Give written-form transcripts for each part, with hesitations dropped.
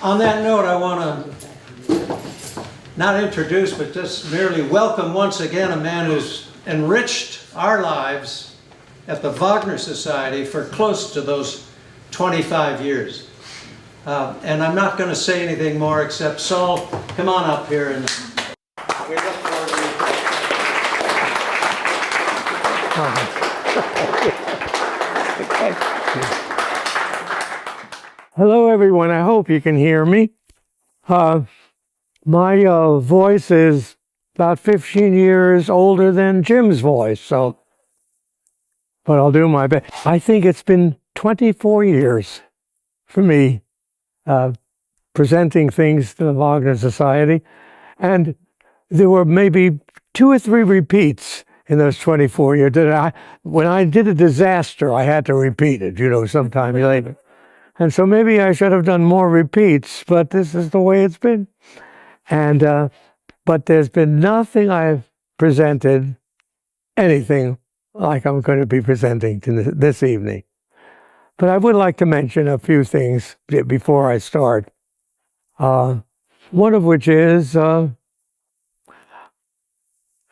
On that note, I want to not introduce, but just merely welcome once again a man who's enriched our lives at the Wagner Society for close to those 25 years. And I'm not going to say anything more except, Saul, come on up here and we look forward to Hello, everyone. I hope you can hear me. My voice is about 15 years older than Jim's voice, but I'll do my best. I think it's been 24 years for me presenting things to the Wagner Society, and there were maybe 2 or 3 repeats in those 24 years. When I did a disaster, I had to repeat it, sometime later. And so maybe I should have done more repeats, but this is the way it's been. And but there's been nothing I've presented, anything like I'm going to be presenting this evening. But I would like to mention a few things before I start. One of which is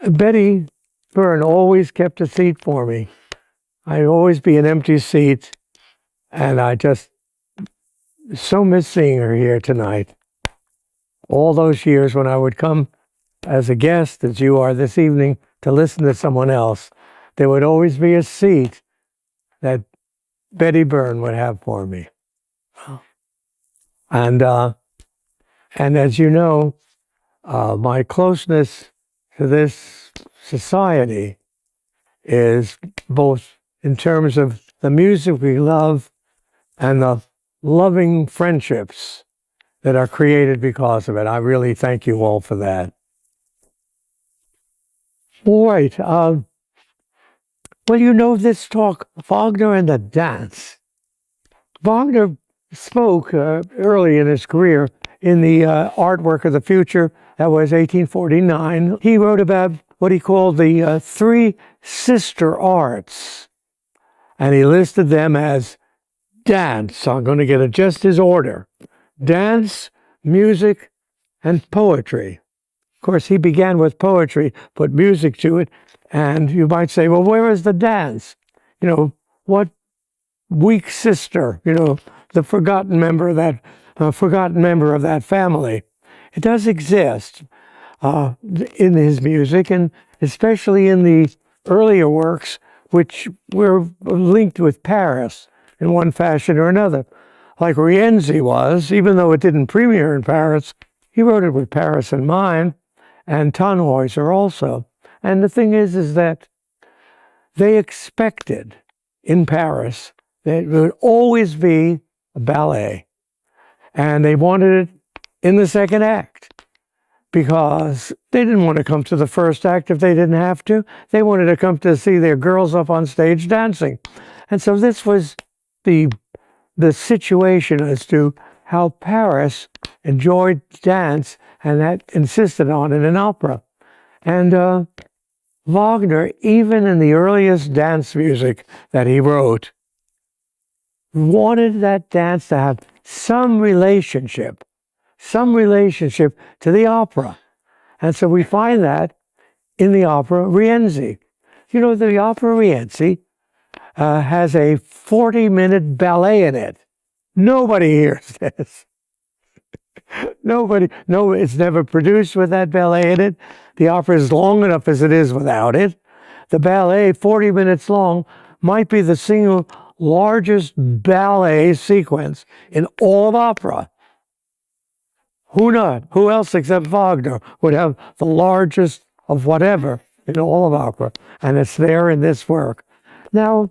Betty Byrne always kept a seat for me. I'd always be an empty seat, and I just so miss seeing her here tonight. All those years when I would come as a guest, as you are this evening, to listen to someone else, there would always be a seat that Betty Byrne would have for me. And as you know, my closeness to this society is both in terms of the music we love and the loving friendships that are created because of it. I really thank you all for that. All right. Well, this talk, Wagner and the dance. Wagner spoke early in his career in the Artwork of the Future. That was 1849. He wrote about what he called the 3 sister arts. And he listed them as dance. I'm going to get just his order. Dance, music, and poetry. Of course, he began with poetry, put music to it, and you might say, well, where is the dance? What weak sister, the forgotten member of that family. It does exist in his music, and especially in the earlier works, which were linked with Paris in one fashion or another. Like Rienzi was, even though it didn't premiere in Paris, he wrote it with Paris in mind, and Tannhäuser also. And the thing is that they expected in Paris that it would always be a ballet. And they wanted it in the second act because they didn't want to come to the first act if they didn't have to. They wanted to come to see their girls up on stage dancing. And so this was the situation as to how Paris enjoyed dance, and that insisted on it in opera. And Wagner, even in the earliest dance music that he wrote, wanted that dance to have some relationship to the opera. And so we find that in the opera Rienzi. The opera Rienzi has a 40-minute ballet in it. Nobody hears this. It's never produced with that ballet in it. The opera is long enough as it is without it. The ballet, 40 minutes long, might be the single largest ballet sequence in all of opera. Who not? Who else except Wagner would have the largest of whatever in all of opera? And it's there in this work. Now,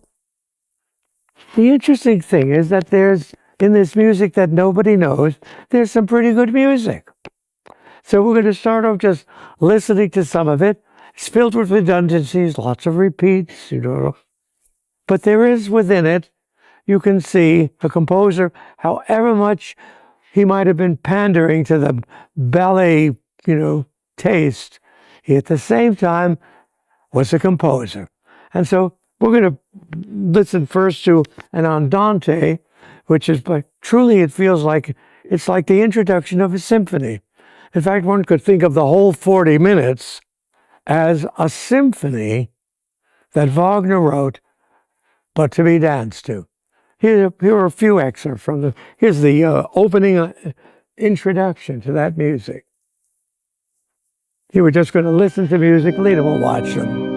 the interesting thing is that there's, in this music that nobody knows, there's some pretty good music. So we're going to start off just listening to some of it. It's filled with redundancies, lots of repeats, But there is within it, you can see a composer, however much he might have been pandering to the ballet, taste, he at the same time was a composer. And so we're going to listen first to an andante, which is, but truly it feels like It's like the introduction of a symphony. In fact, one could think of the whole 40 minutes as a symphony that Wagner wrote, but to be danced to. Here are a few excerpts from here's the opening introduction to that music. Here we're just going to listen to music, later we'll watch them.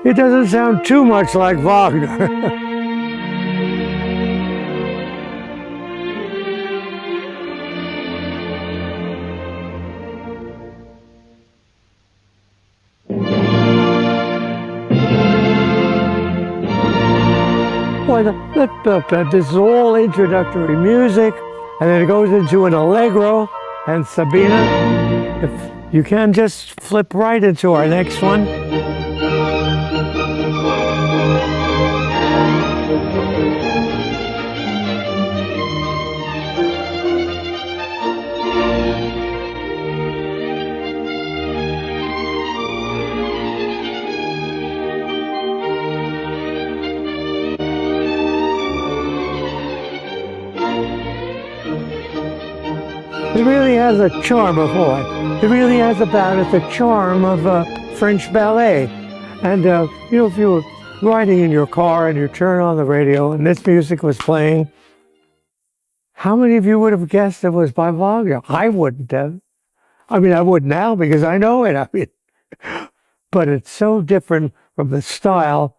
It doesn't sound too much like Wagner. Well, this is all introductory music, and then it goes into an allegro and Sabina. If you can just flip right into our next one. It really has a charm of what? It really has about it the charm of French ballet. And, if you were riding in your car and you turn on the radio and this music was playing, how many of you would have guessed it was by Wagner? I wouldn't have. I mean, I would now because I know it. But it's so different from the style,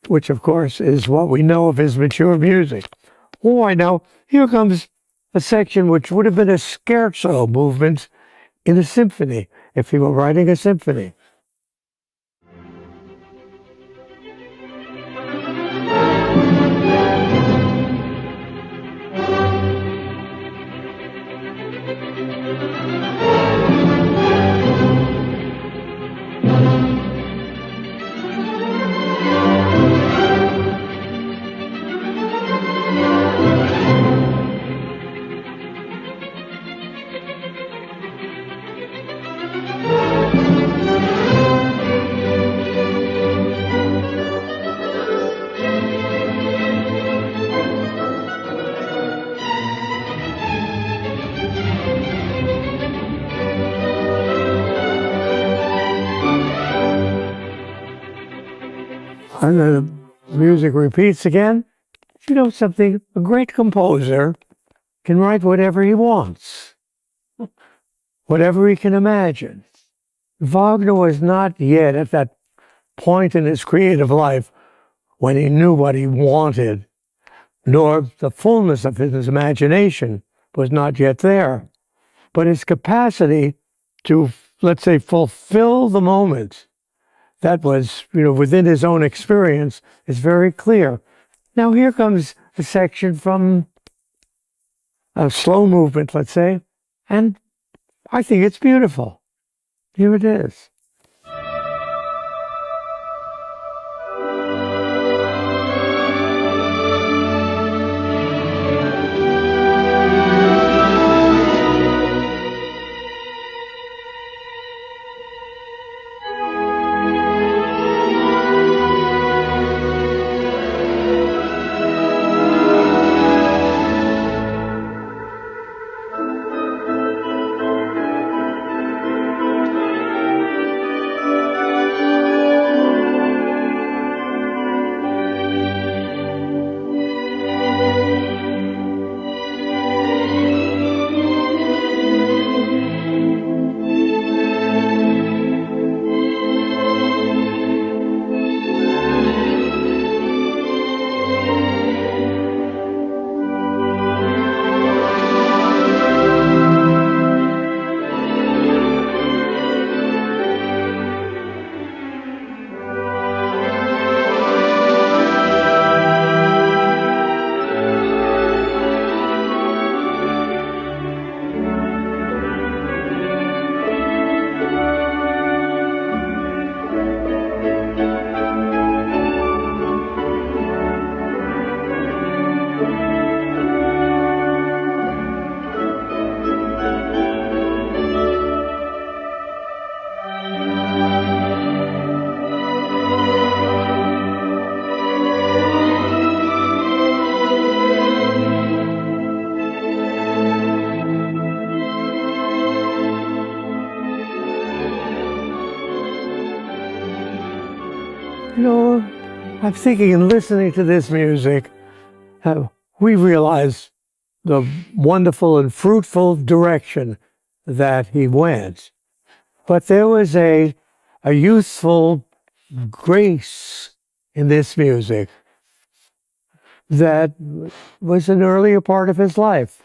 which, of course, is what we know of his mature music. Boy, now, here comes a section which would have been a scherzo movement in a symphony, if he were writing a symphony. And then the music repeats again. You know something? A great composer can write whatever he wants, whatever he can imagine. Wagner was not yet at that point in his creative life when he knew what he wanted, nor the fullness of his imagination was not yet there. But his capacity to, let's say, fulfill the moment that was, within his own experience is very clear. Now here comes a section from a slow movement, let's say, and I think it's beautiful. Here it is. I'm thinking in listening to this music, we realize the wonderful and fruitful direction that he went. But there was a youthful grace in this music that was an earlier part of his life.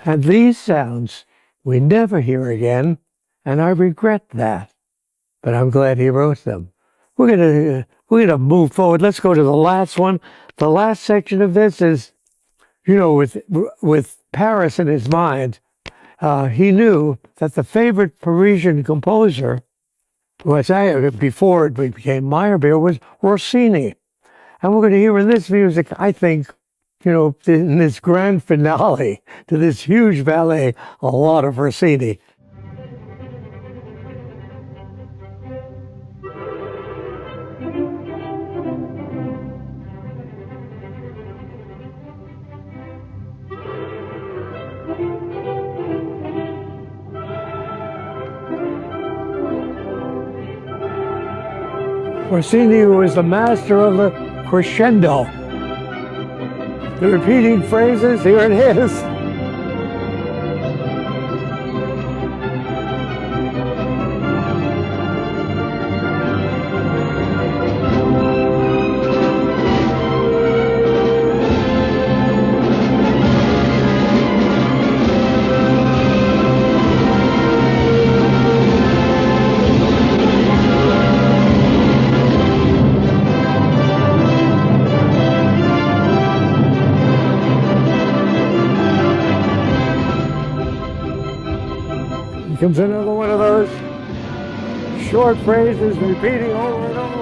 And these sounds we never hear again, and I regret that. But I'm glad he wrote them. We're gonna move forward. Let's go to the last one. The last section of this is, with Paris in his mind, he knew that the favorite Parisian composer was, before it became Meyerbeer, was Rossini. And we're going to hear in this music, I think, in this grand finale to this huge ballet, a lot of Rossini. Rossini was the master of the crescendo. The repeating phrases, here it is. Comes another one of those short phrases repeating over and over.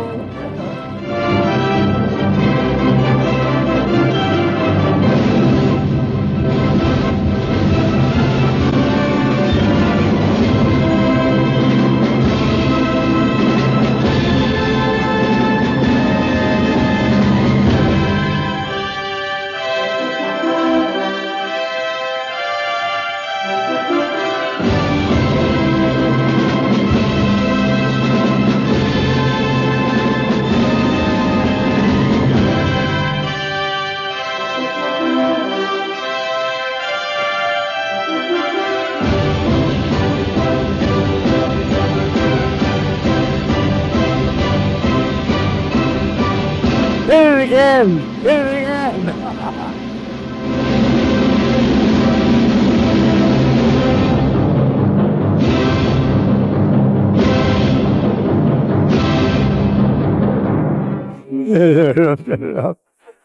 Hit it again!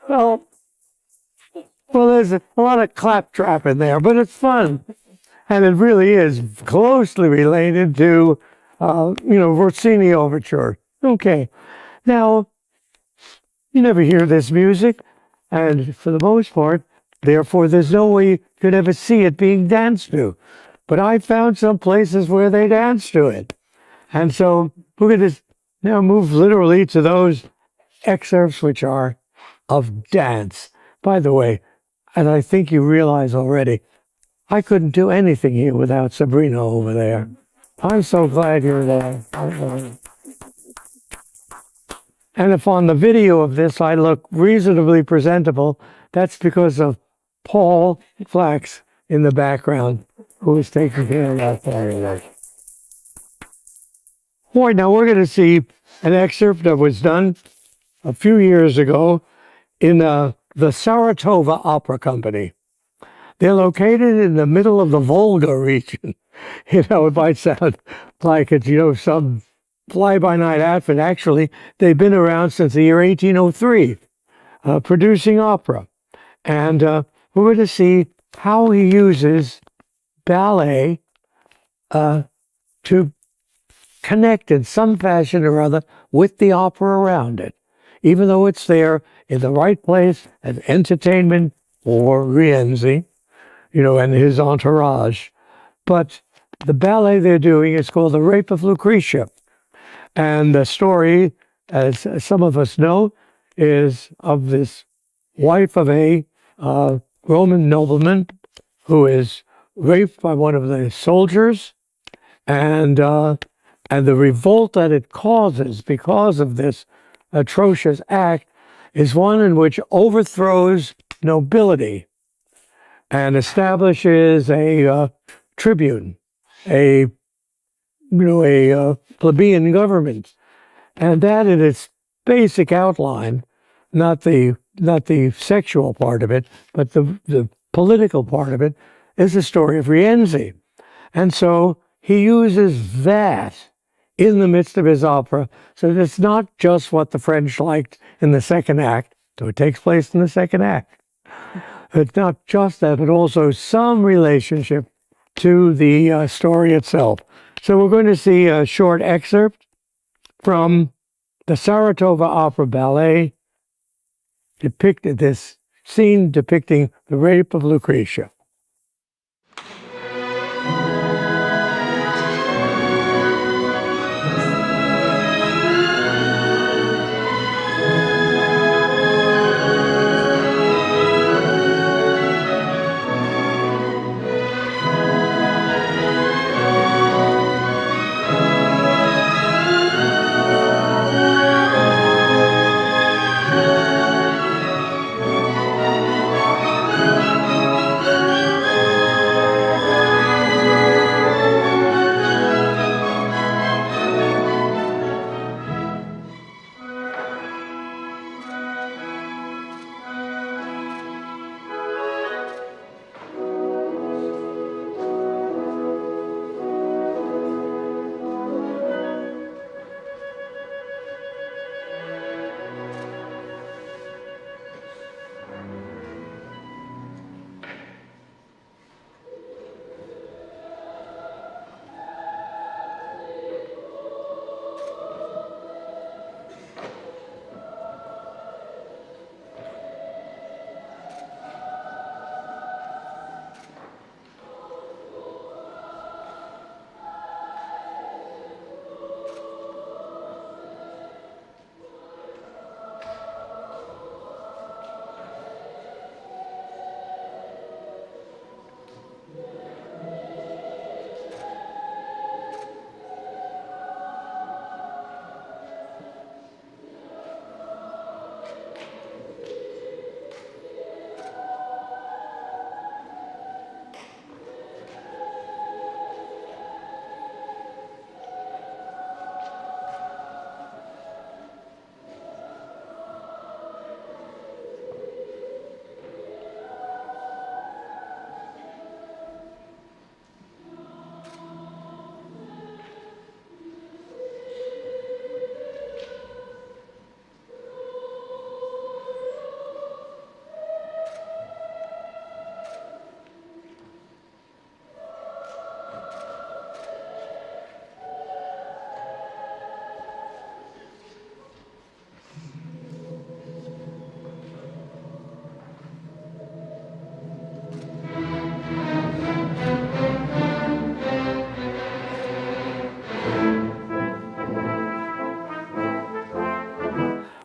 Well, there's a lot of claptrap in there, but it's fun. And it really is closely related to, Rossini Overture. Okay. Now, you never hear this music, and for the most part, therefore, there's no way you could ever see it being danced to. But I found some places where they dance to it. And so we're going to now move literally to those excerpts which are of dance. By the way, and I think you realize already, I couldn't do anything here without Sabrina over there. I'm so glad you're there. And if on the video of this I look reasonably presentable, that's because of Paul Flax in the background, who is taking care of that area. All right, now we're going to see an excerpt that was done a few years ago in the Saratova Opera Company. They're located in the middle of the Volga region. It might sound like it's, some fly-by-night outfit. Actually, they've been around since the year 1803, producing opera. And we're going to see how he uses ballet to connect in some fashion or other with the opera around it, even though it's there in the right place as entertainment for Rienzi, and his entourage. But the ballet they're doing is called The Rape of Lucretia. And the story, as some of us know, is of this wife of a Roman nobleman who is raped by one of the soldiers, and the revolt that it causes because of this atrocious act is one in which overthrows nobility and establishes a tribune, a plebeian government, and that in its basic outline, not the sexual part of it, but the political part of it, is the story of Rienzi. And so he uses that in the midst of his opera, so that it's not just what the French liked in the second act, though it takes place in the second act. It's not just that, but also some relationship to the story itself. So we're going to see a short excerpt from the Saratova Opera Ballet, depicted this scene depicting the rape of Lucretia.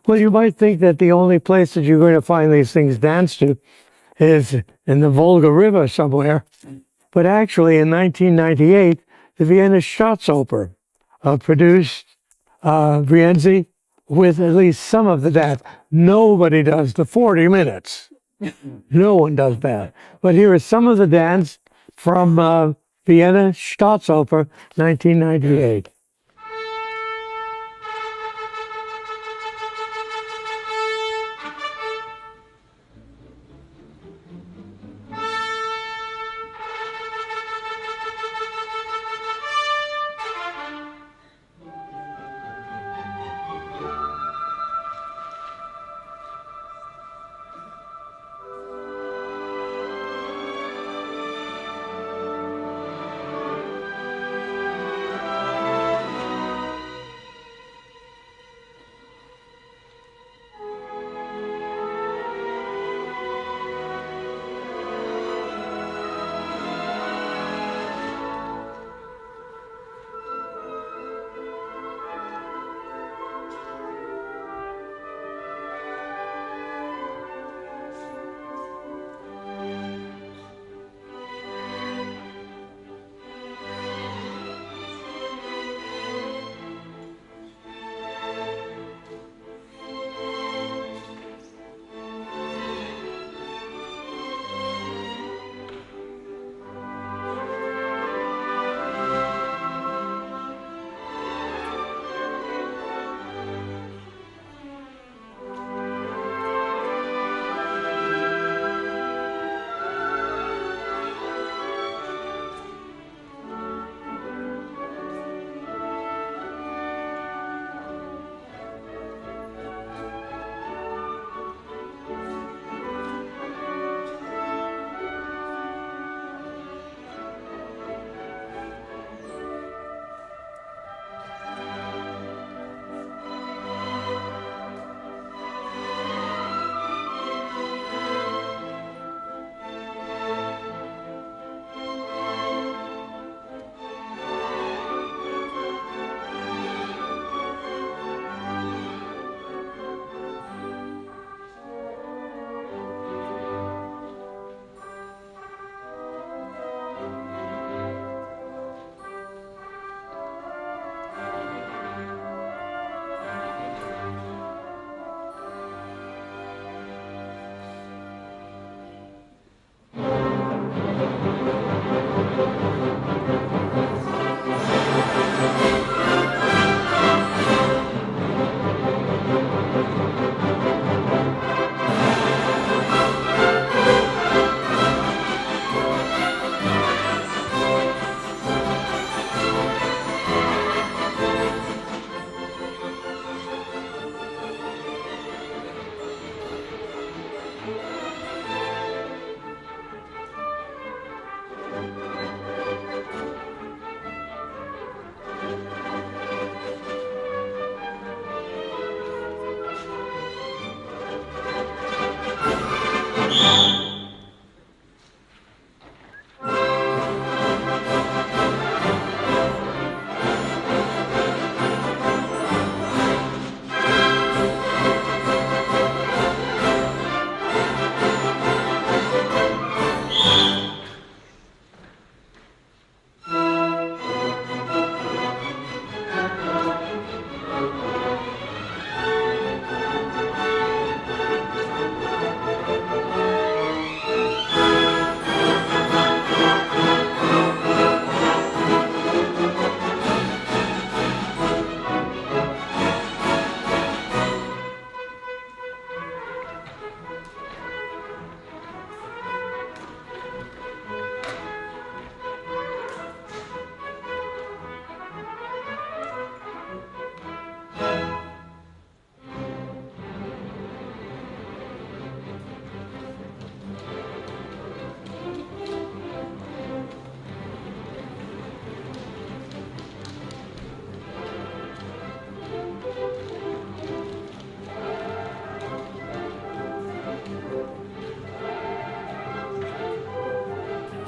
Well, you might think that the only place that you're going to find these things danced to is in the Volga River somewhere. But actually, in 1998, the Vienna Staatsoper produced Rienzi with at least some of the dance. Nobody does the 40 minutes. No one does that. But here is some of the dance from Vienna Staatsoper, 1998.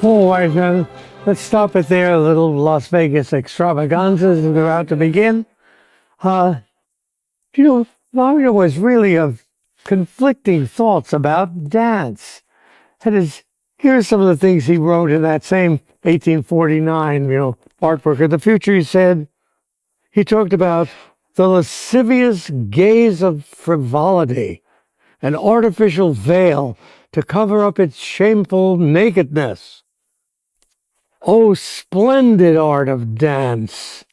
All right, let's stop it there. A little Las Vegas extravaganzas is about to begin. You know, Wagner was really of conflicting thoughts about dance. That is, here's some of the things he wrote in that same 1849, artwork of the future. He said, he talked about the lascivious gaze of frivolity, an artificial veil to cover up its shameful nakedness. O splendid art of dance!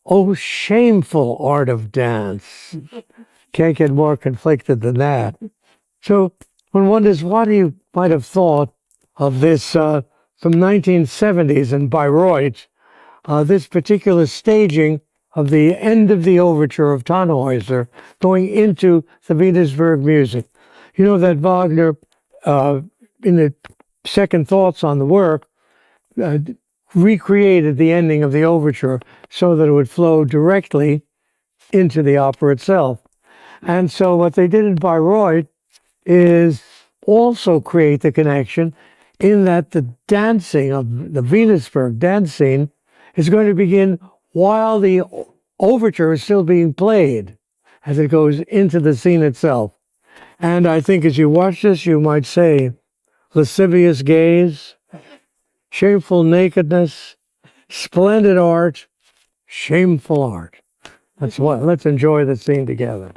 O shameful art of dance! Can't get more conflicted than that. So one wonders what he might have thought of this from 1970s in Bayreuth, this particular staging of the end of the overture of Tannhäuser going into the Venusberg music. You know that Wagner, in the second thoughts on the work, recreated the ending of the overture so that it would flow directly into the opera itself. And so what they did in Bayreuth is also create the connection in that the dancing of the Venusberg dance scene is going to begin while the overture is still being played as it goes into the scene itself. And I think as you watch this, you might say, lascivious gaze, shameful nakedness, splendid art, shameful art. Let's enjoy the scene together.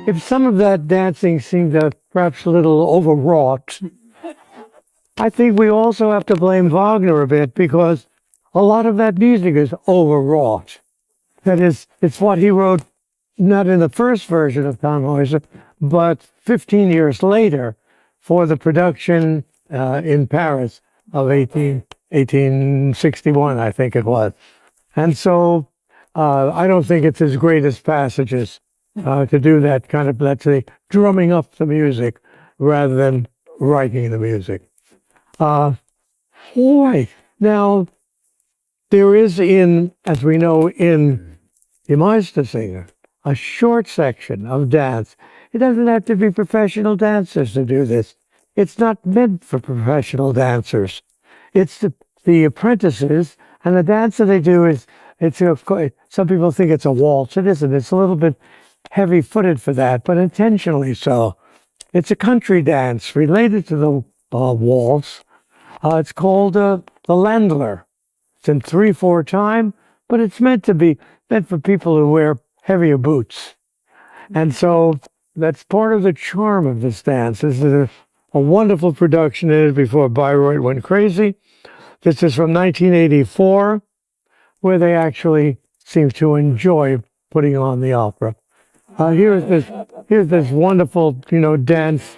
if some of that dancing seemed perhaps a little overwrought, I think we also have to blame Wagner a bit, because a lot of that music is overwrought. That is, it's what he wrote not in the first version of Tannhäuser, but 15 years later for the production in Paris of 1861, I think it was. And so I don't think it's his greatest passages to do that kind of, let's say, drumming up the music rather than writing the music. Right. Now, there is as we know, in Die Meistersinger, a short section of dance. It doesn't have to be professional dancers to do this. It's not meant for professional dancers. It's the apprentices, and the dance that they do is, some people think it's a waltz. It isn't. It's a little bit heavy-footed for that, but intentionally so. It's a country dance related to the waltz. It's called the Ländler. It's in 3/4 time, but it's meant for people who wear heavier boots. And so that's part of the charm of this dance. This is a wonderful production in it before Bayreuth went crazy. This is from 1984, where they actually seem to enjoy putting on the opera. Here's this wonderful, dance.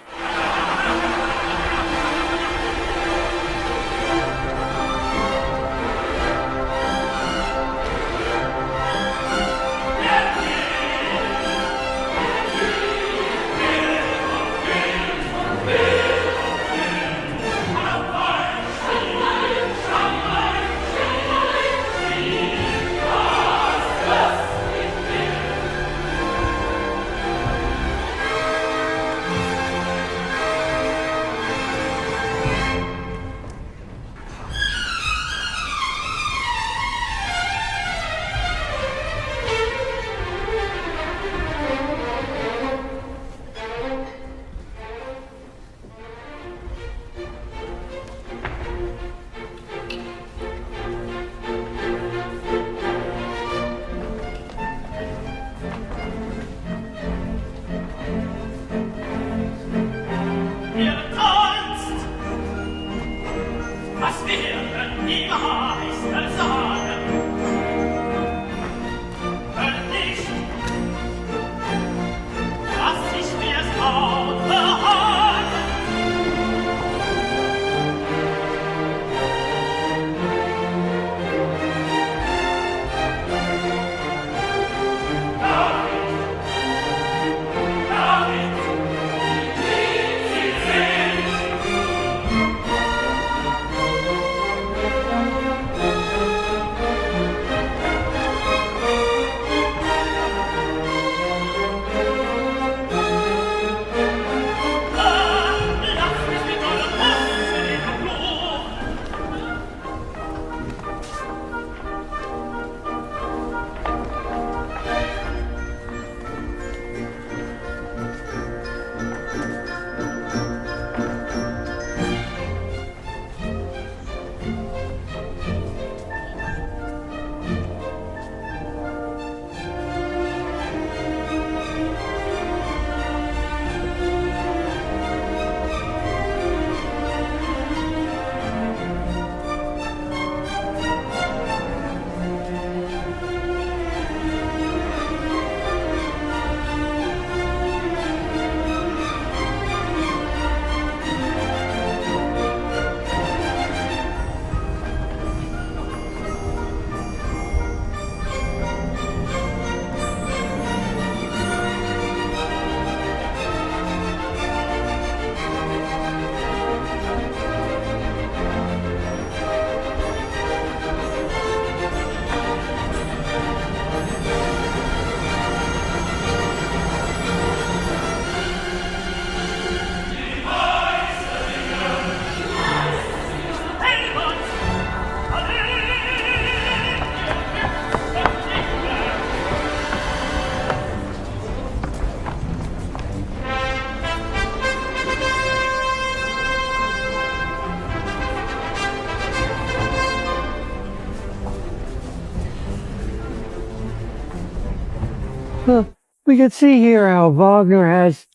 We can see here how Wagner has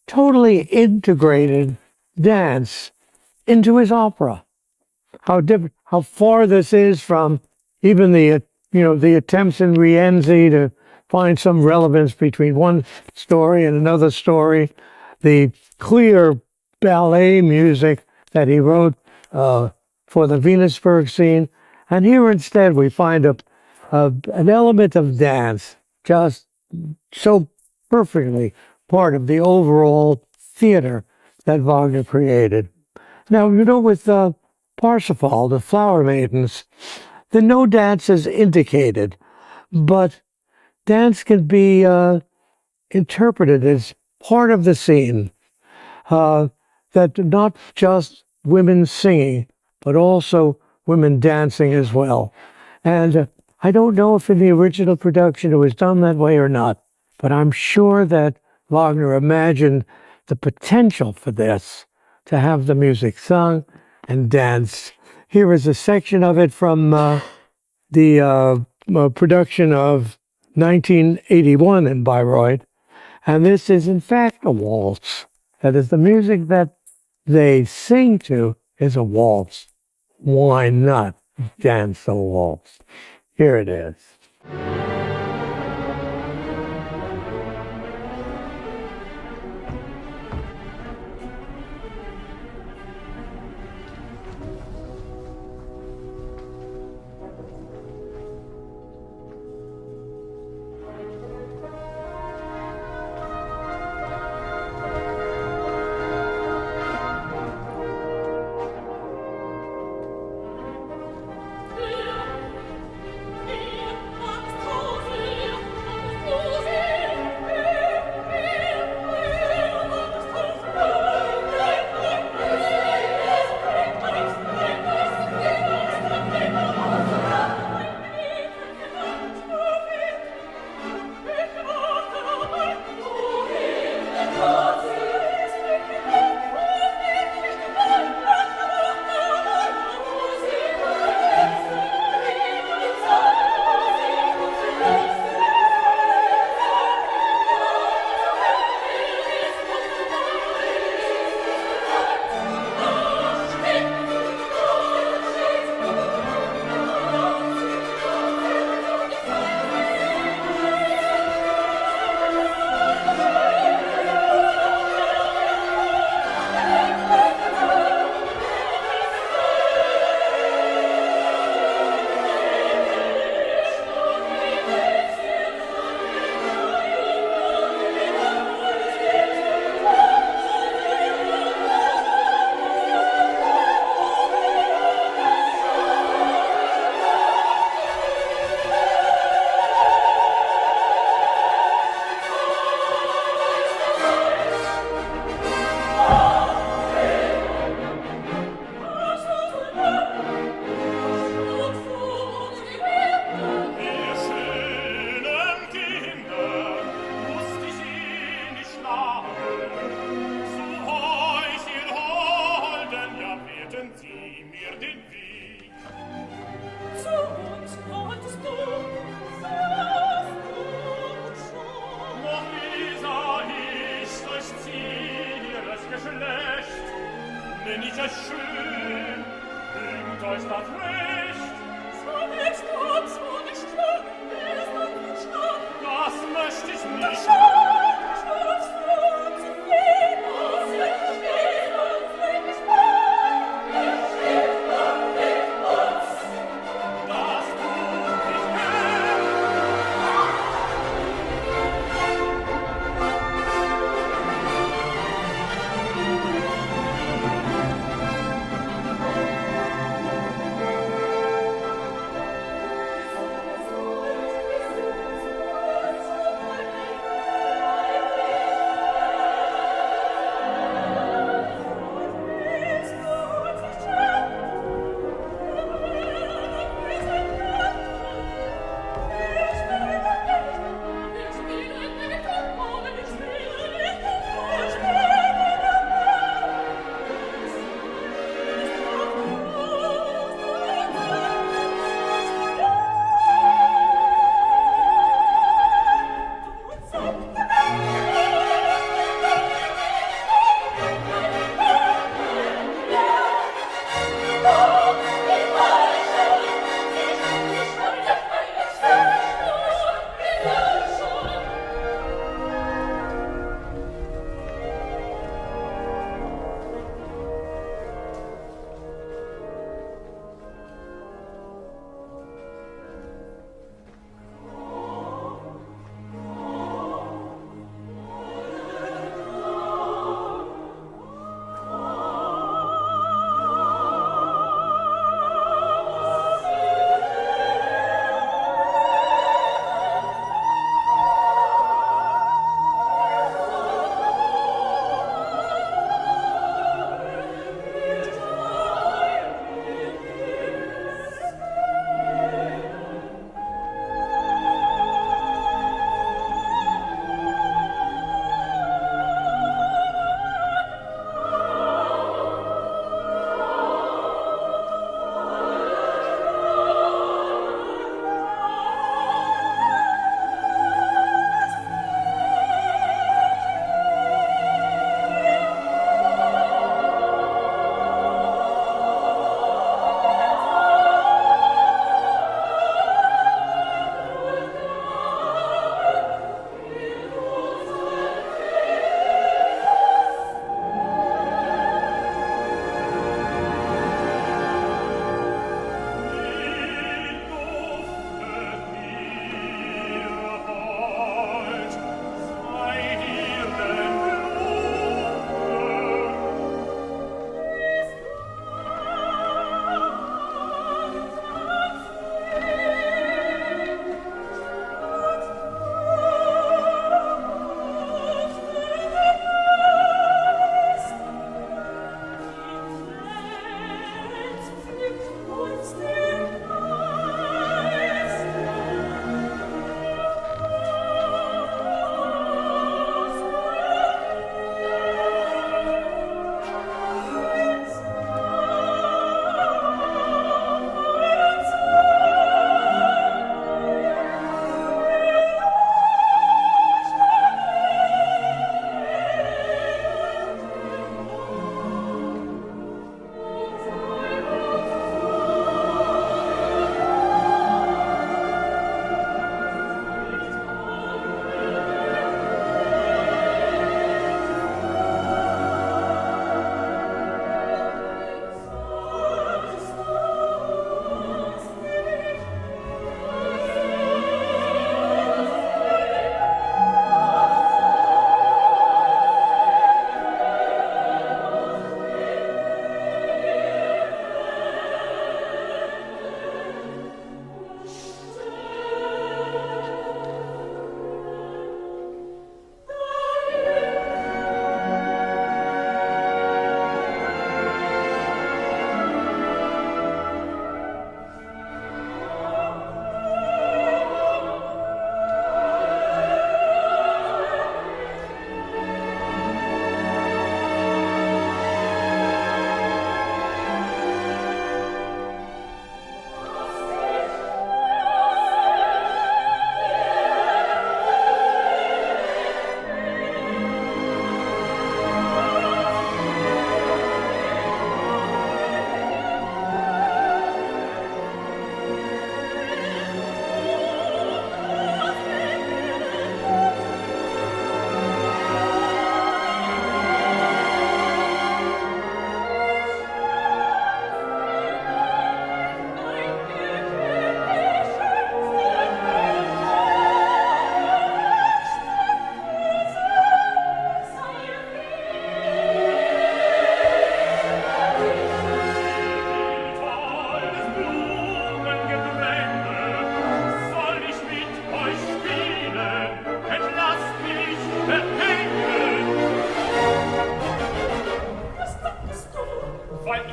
totally integrated dance into his opera. How far this is from even the attempts in Rienzi to find some relevance between one story and another story, the clear ballet music that he wrote for the Venusberg scene, and here instead we find an element of dance just so perfectly part of the overall theater that Wagner created. Now, with Parsifal, the Flower Maidens, no dance is indicated, but dance can be interpreted as part of the scene, that not just women singing, but also women dancing as well. And I don't know if in the original production it was done that way or not, but I'm sure that Wagner imagined the potential for this, to have the music sung and danced. Here is a section of it from the production of 1981 in Bayreuth, and this is in fact a waltz. That is, the music that they sing to is a waltz. Why not dance a waltz? Here it is.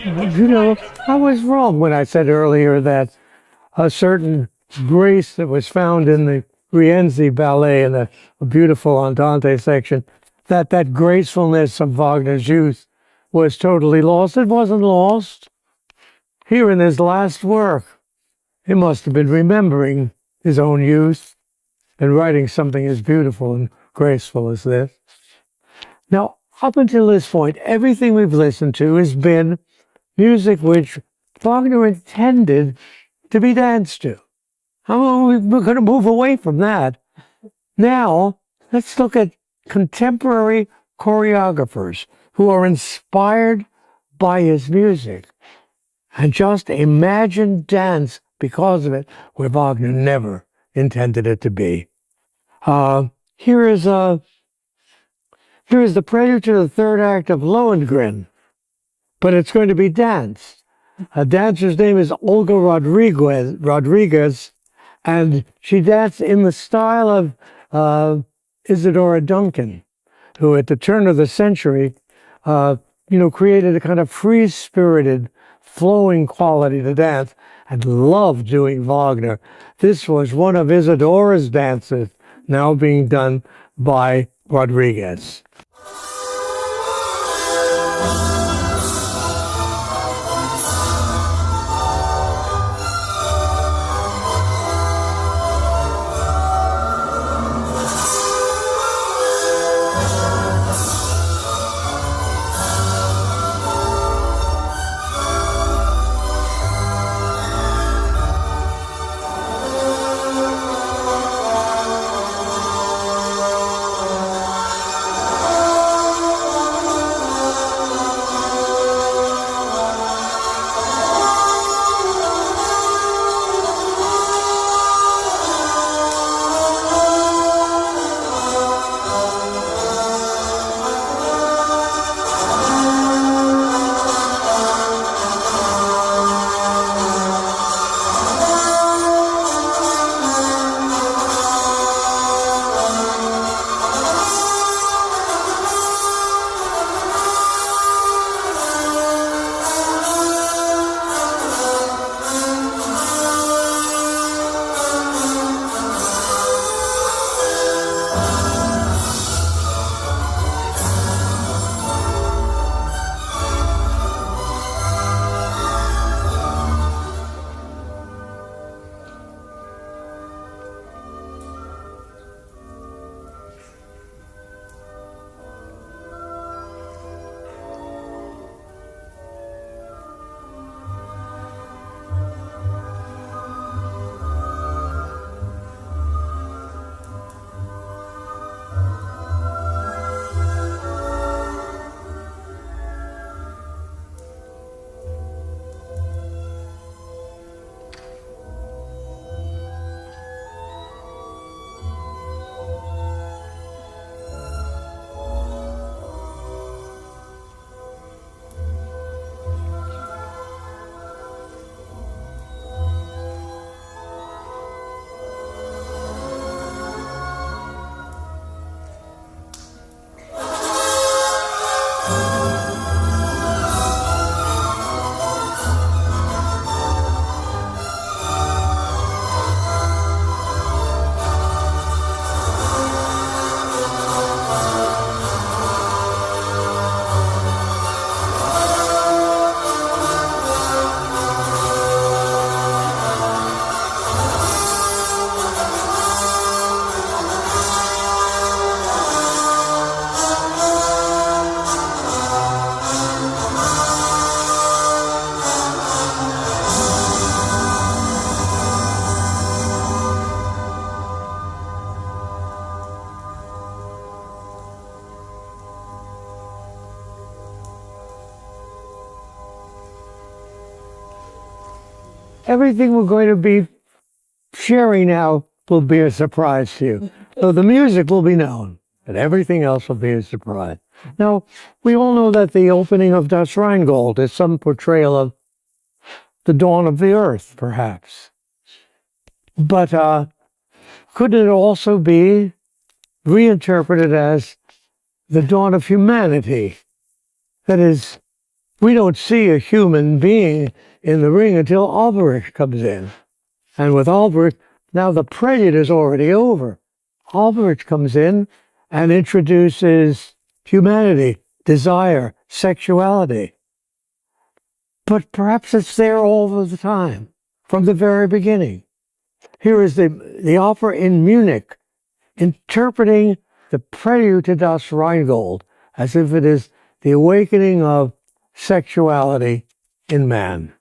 You know, I was wrong when I said earlier that a certain grace that was found in the Rienzi ballet in the beautiful Andante section, that gracefulness of Wagner's youth was totally lost. It wasn't lost. Here in his last work, he must have been remembering his own youth and writing something as beautiful and graceful as this. Now, up until this point, everything we've listened to has been music which Wagner intended to be danced to. We're going to move away from that. Now, let's look at contemporary choreographers who are inspired by his music and just imagine dance because of it where Wagner never intended it to be. Here is the prelude to the third act of Lohengrin, but it's going to be danced. A dancer's name is Olga Rodriguez, and she danced in the style of Isadora Duncan, who at the turn of the century, created a kind of free-spirited, flowing quality to dance and loved doing Wagner. This was one of Isadora's dances now being done by Rodriguez. Everything we're going to be sharing now will be a surprise to you. So the music will be known, but everything else will be a surprise. Now, we all know that the opening of Das Rheingold is some portrayal of the dawn of the earth, perhaps. But could it also be reinterpreted as the dawn of humanity? That is, We don't see a human being in the ring until Albrecht comes in. And with Albrecht, now the prelude is already over. Albrecht comes in and introduces humanity, desire, sexuality. But perhaps it's there all of the time, from the very beginning. Here is the opera in Munich, interpreting the prelude to Das Rheingold as if it is the awakening of sexuality in man.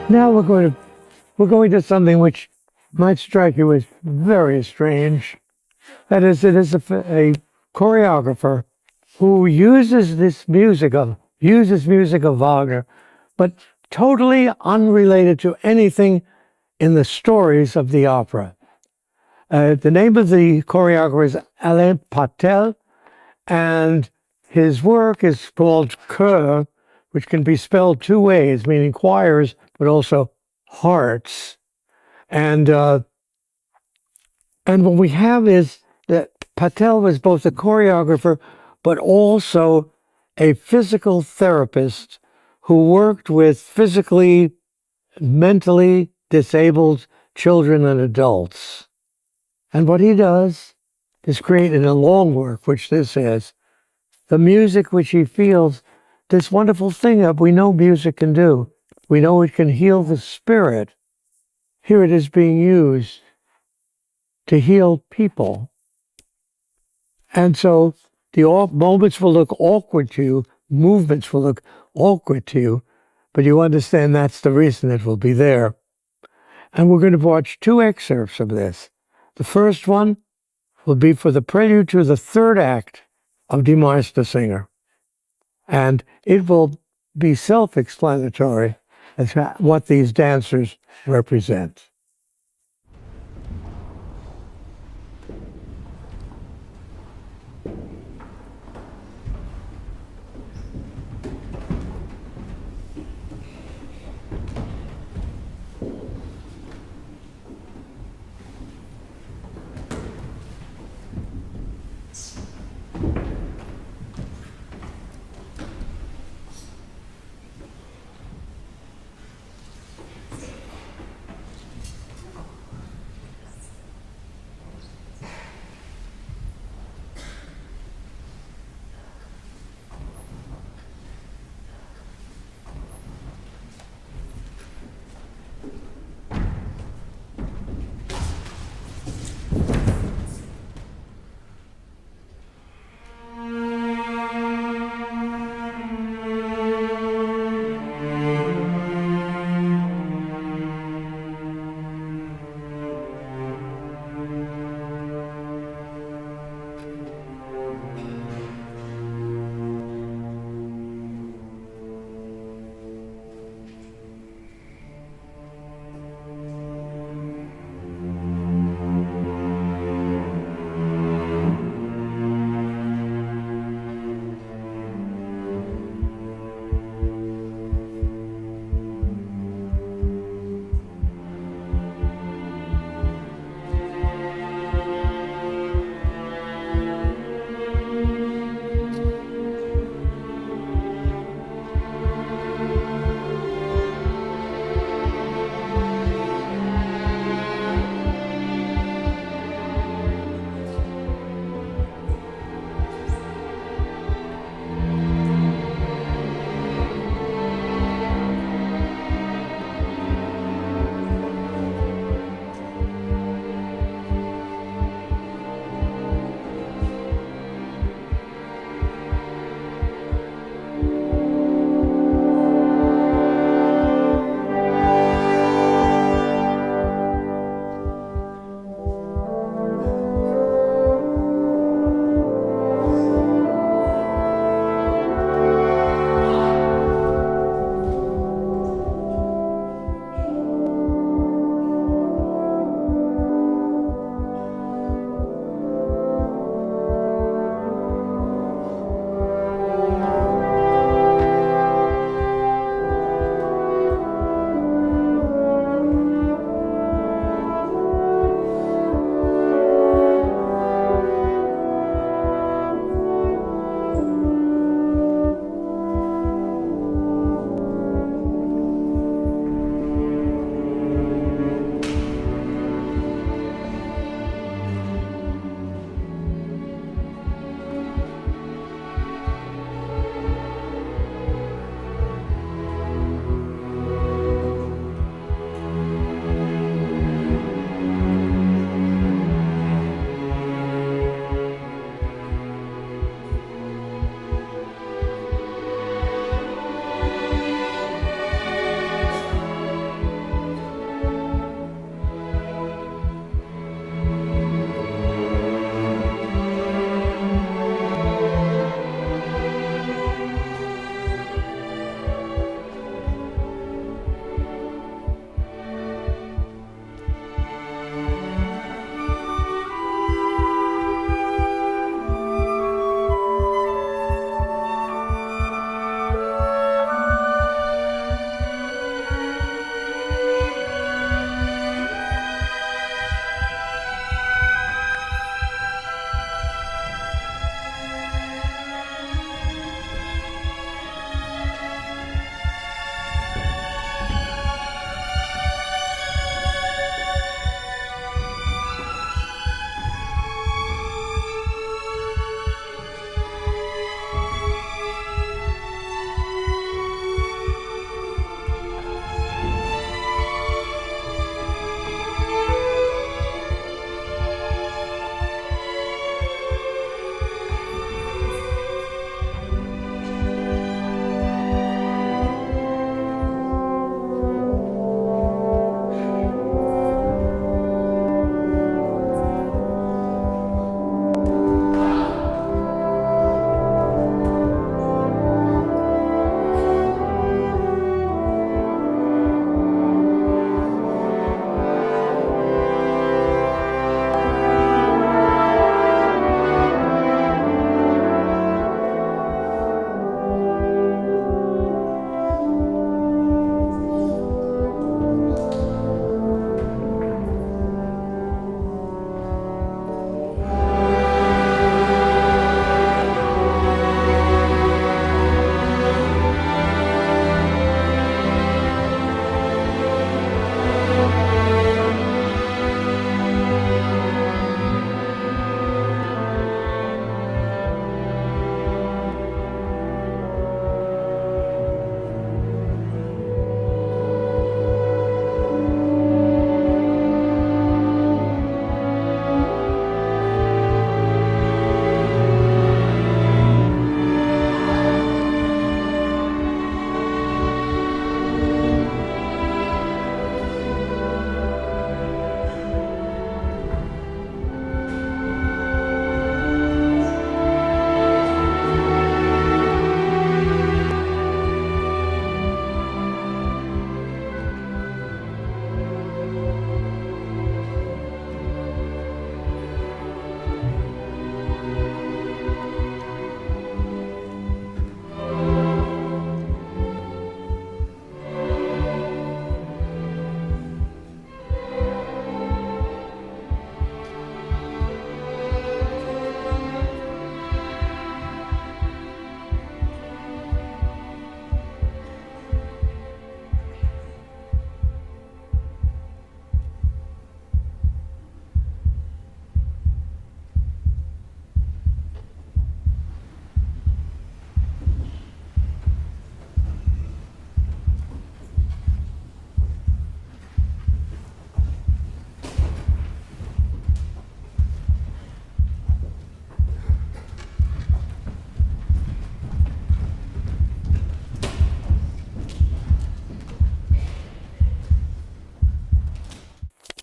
Now we're going to something which might strike you as very strange. That is, it is a choreographer who uses music of Wagner, but totally unrelated to anything in the stories of the opera. The name of the choreographer is Alain Patel, and his work is called Chœur, which can be spelled two ways, meaning choirs, but also hearts. And what we have is that Patel was both a choreographer, but also a physical therapist who worked with physically, mentally disabled children and adults. And what he does is create in a long work, which this is, the music which he feels, this wonderful thing that we know music can do. We know it can heal the spirit. Here it is being used to heal people. And so the moments will look awkward to you, movements will look awkward to you, but you understand that's the reason it will be there. And we're going to watch two excerpts of this. The first one will be for the prelude to the third act of Die Meistersinger. And it will be self-explanatory as to what these dancers represent.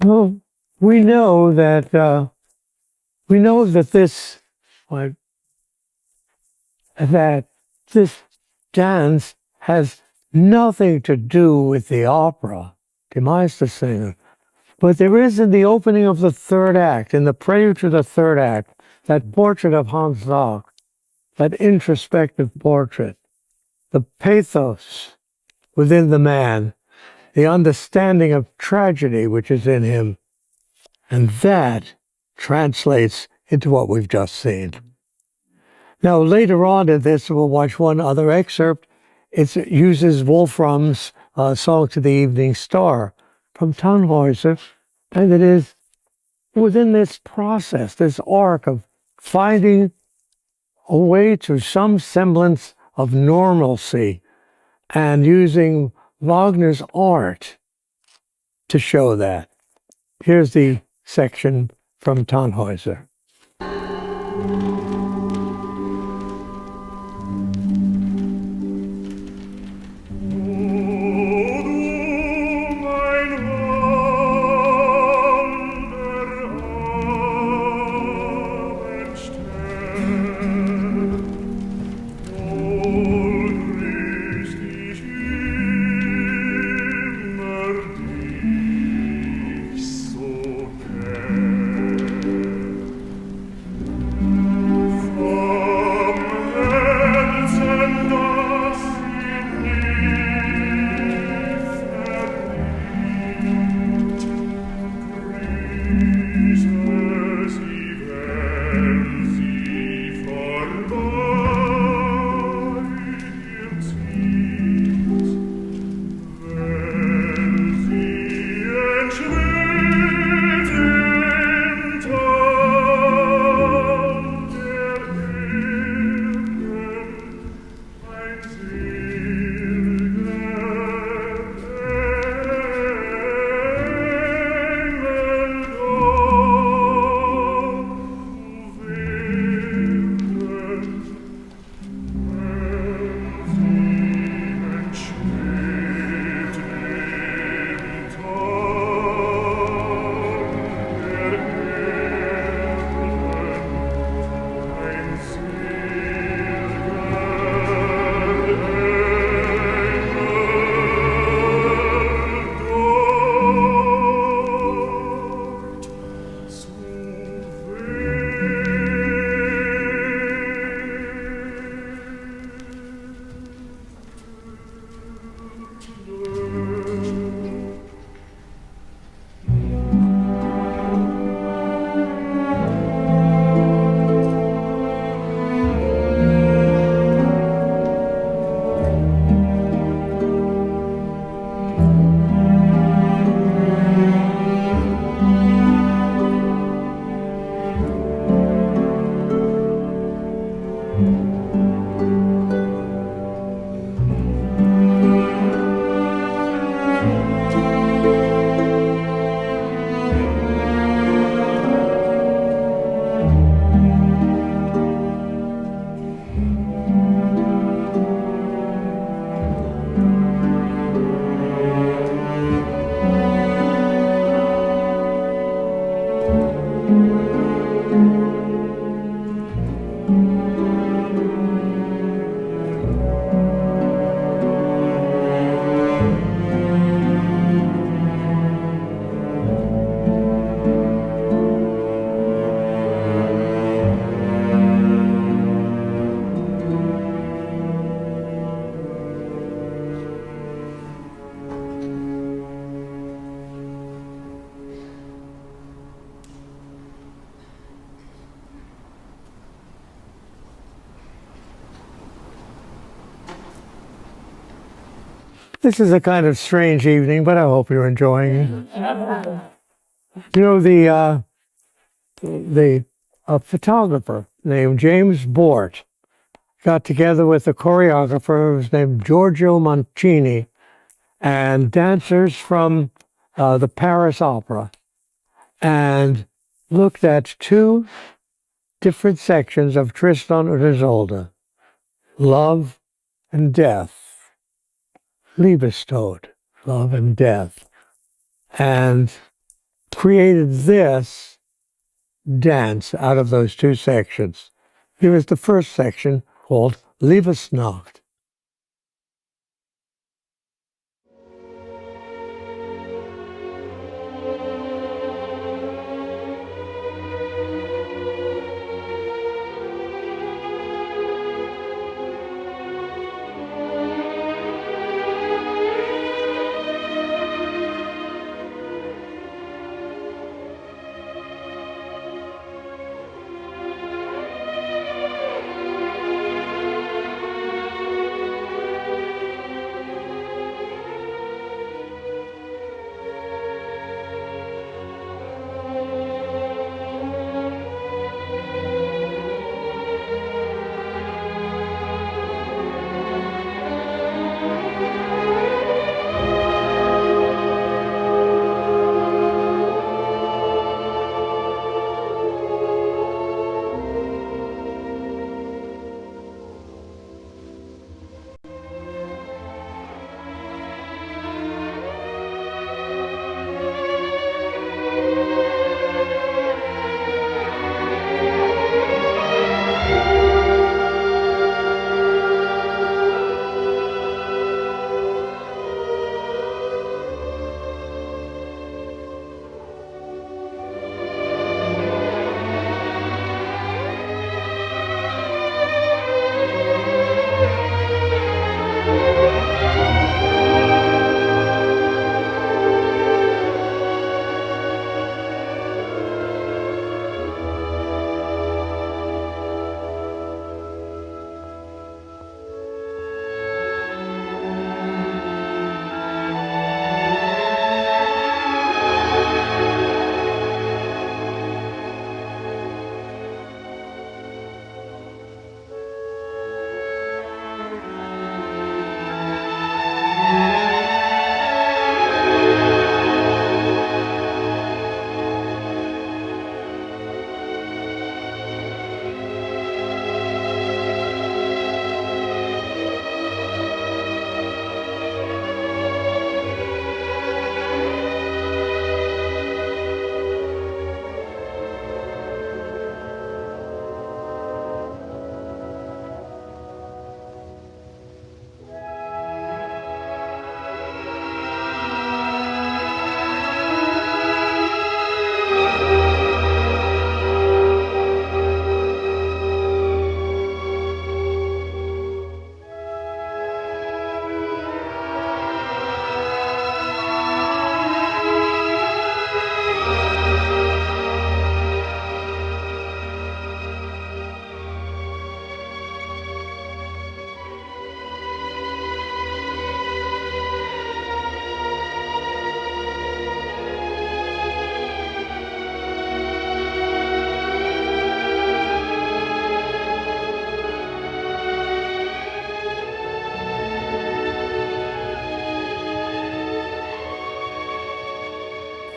Well, we know that this what, that this dance has nothing to do with the opera, Die Meistersinger. But there is in the opening of the third act, in the prelude to the third act, that portrait of Hans Sachs, that introspective portrait, the pathos within the man, the understanding of tragedy which is in him, and that translates into what we've just seen. Now, later on in this, we'll watch one other excerpt. It uses Wolfram's Song to the Evening Star from Tannhäuser, and it is within this process, this arc of finding a way to some semblance of normalcy and using Wagner's art to show that. Here's the section from Tannhäuser. This is a kind of strange evening, but I hope you're enjoying it. You know, a photographer named James Bort got together with a choreographer who was named Giorgio Mancini and dancers from the Paris Opera, and looked at two different sections of Tristan und Isolde, love and death. Liebestod, love and death, and created this dance out of those two sections. Here is the first section called Liebesnacht.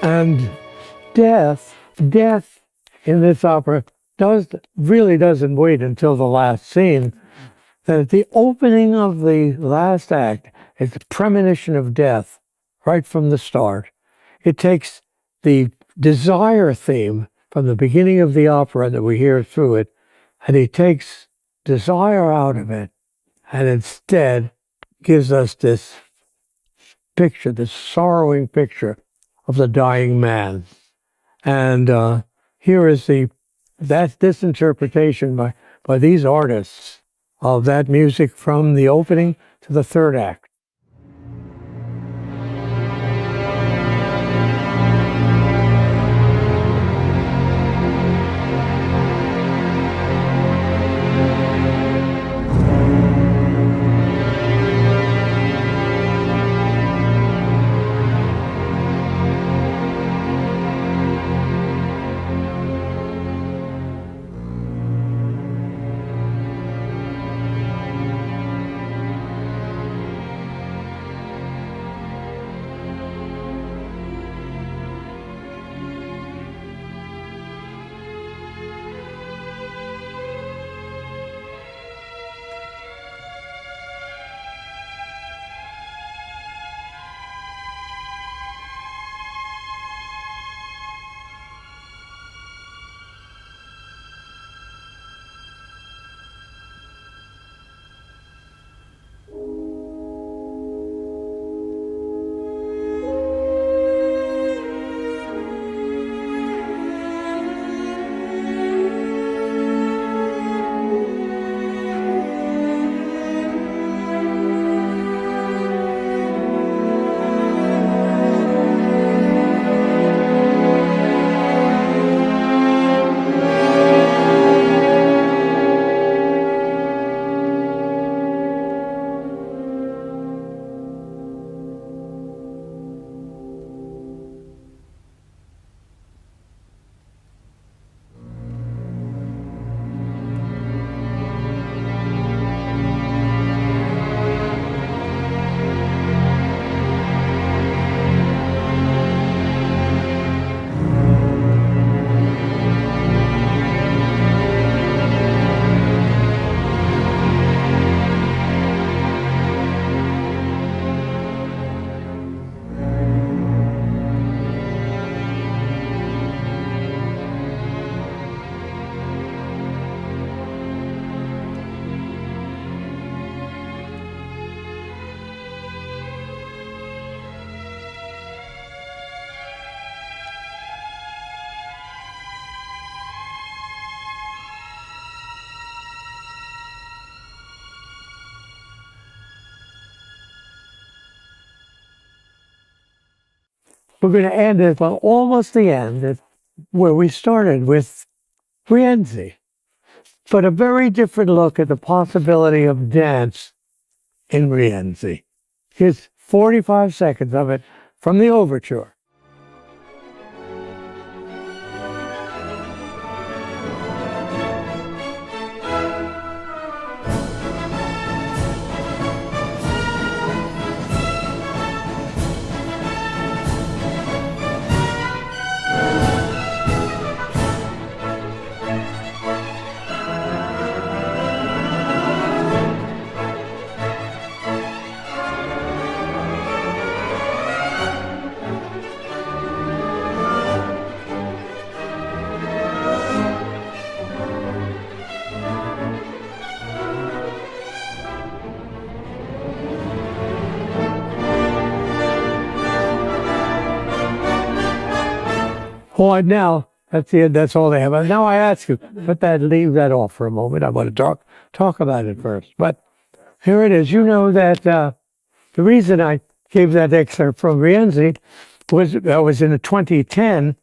And death in this opera really doesn't wait until the last scene. That at the opening of the last act is the premonition of death right from the start. It takes the desire theme from the beginning of the opera that we hear through it, and he takes desire out of it, and instead gives us this picture, this sorrowing picture of the dying man. And here is this interpretation by these artists of that music from the opening to the third act. we're going to end it, well, almost the end, at where we started with Rienzi. But a very different look at the possibility of dance in Rienzi. Here's 45 seconds of it from the overture. All right, now, that's the end. That's all they have. Now I ask you, leave that off for a moment. I want to talk about it first. But here it is. You know that the reason I gave that excerpt from Rienzi was in 2010,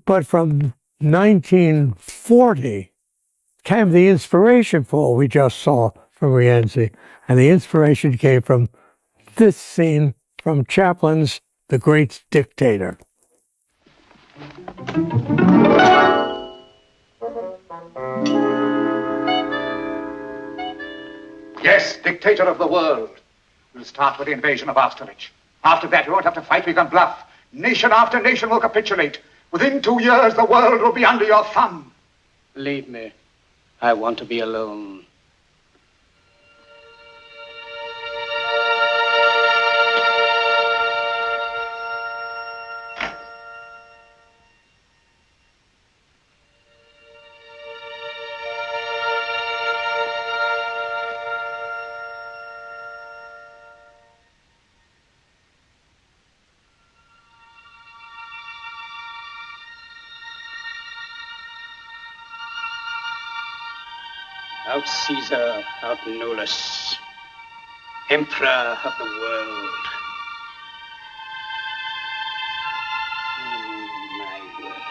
but from 1940 came the inspiration for what we just saw from Rienzi. And the inspiration came from this scene from Chaplin's The Great Dictator. Yes, dictator of the world. We'll start with the invasion of Austerlitz. After that, we won't have to fight, we can bluff. Nation after nation will capitulate. Within 2 years, the world will be under your thumb. Leave me. I want to be alone. Out Caesar, out Nolus, Emperor of the world. My word.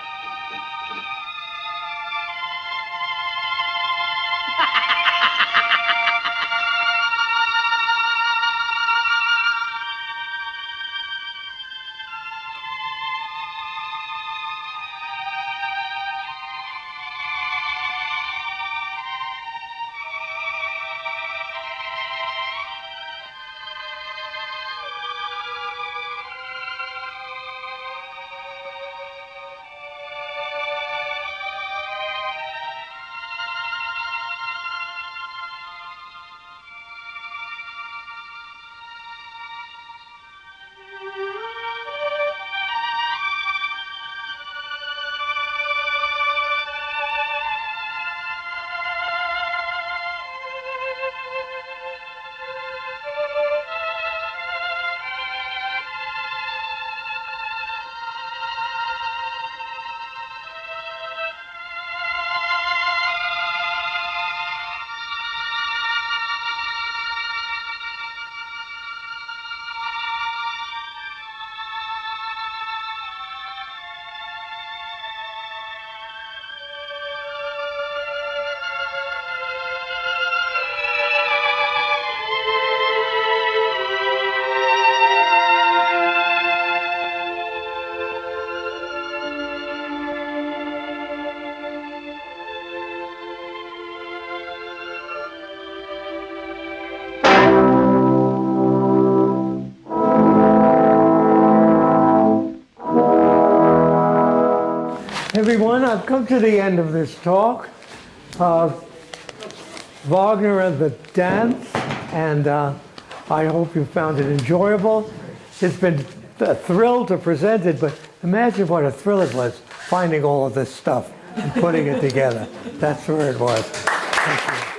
Everyone, I've come to the end of this talk. Wagner and the dance, and I hope you found it enjoyable. It's been a thrill to present it, but imagine what a thrill it was finding all of this stuff and putting it together. That's where it was. Thank you.